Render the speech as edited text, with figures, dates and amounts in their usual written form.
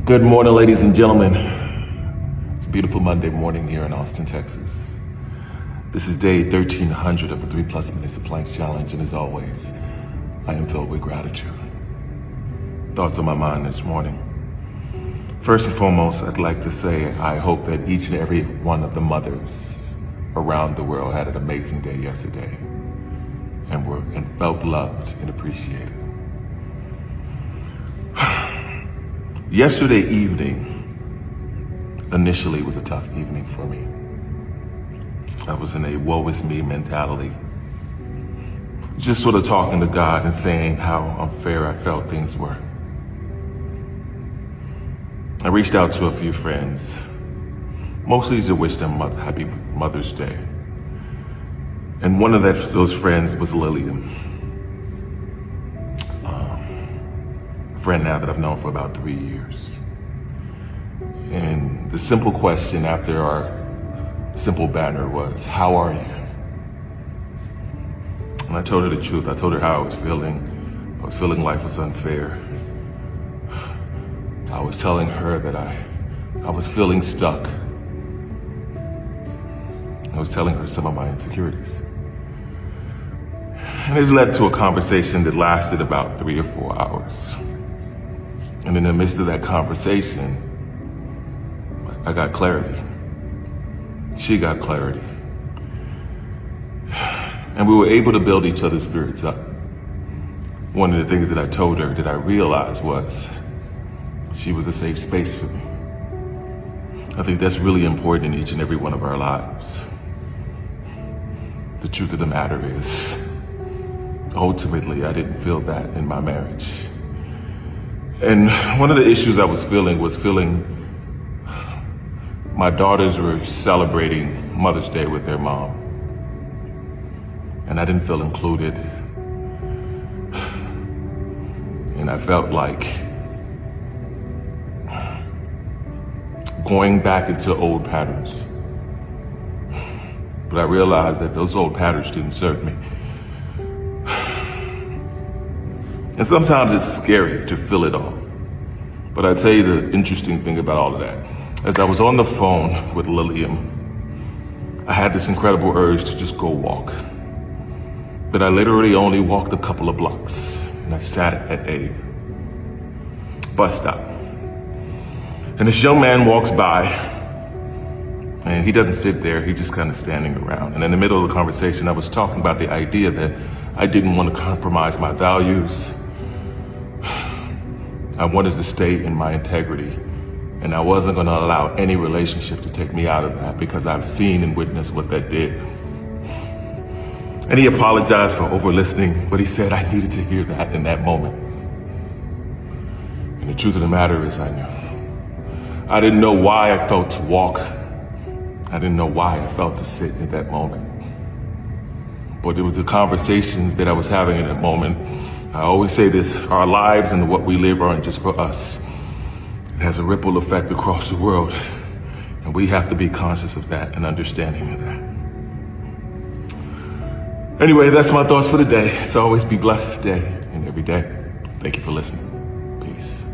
Good morning, ladies and gentlemen. It's a beautiful Monday morning here in Austin, Texas. This is day 1300 of the 3+ Minutes of Planks Challenge, and as always, I am filled with gratitude. Thoughts on my mind this morning. First and foremost, I'd like to say I hope that each and every one of the mothers around the world had an amazing day yesterday and felt loved and appreciated. Yesterday evening initially was a tough evening for me. I was in a woe is me mentality. Just sort of talking to God and saying how unfair I felt things were. I reached out to a few friends, mostly to wish them happy Mother's Day. And one of those friends was Lillian. Friend now that I've known for about 3 years. And the simple question after our simple banner was, how are you? And I told her the truth. I told her how I was feeling. I was feeling life was unfair. I was telling her that I was feeling stuck. I was telling her some of my insecurities. And this led to a conversation that lasted about 3 or 4 hours. And in the midst of that conversation, I got clarity. She got clarity. And we were able to build each other's spirits up. One of the things that I told her that I realized was she was a safe space for me. I think that's really important in each and every one of our lives. The truth of the matter is, ultimately, I didn't feel that in my marriage. And one of the issues I was feeling my daughters were celebrating Mother's Day with their mom. And I didn't feel included. And I felt like going back into old patterns. But I realized that those old patterns didn't serve me. And sometimes it's scary to feel it all. But I tell you the interesting thing about all of that. As I was on the phone with Lillian, I had this incredible urge to just go walk. But I literally only walked a couple of blocks. And I sat at a bus stop. And this young man walks by, and he doesn't sit there, he's just kind of standing around. And in the middle of the conversation, I was talking about the idea that I didn't want to compromise my values. I wanted to stay in my integrity, and I wasn't going to allow any relationship to take me out of that because I've seen and witnessed what that did. And he apologized for over-listening, but he said I needed to hear that in that moment. And the truth of the matter is I knew. I didn't know why I felt to walk. I didn't know why I felt to sit in that moment. But it was the conversations that I was having in that moment. I always say this, our lives and what we live aren't just for us. It has a ripple effect across the world. And we have to be conscious of that and understanding of that. Anyway, that's my thoughts for the day. So always be blessed today and every day. Thank you for listening. Peace.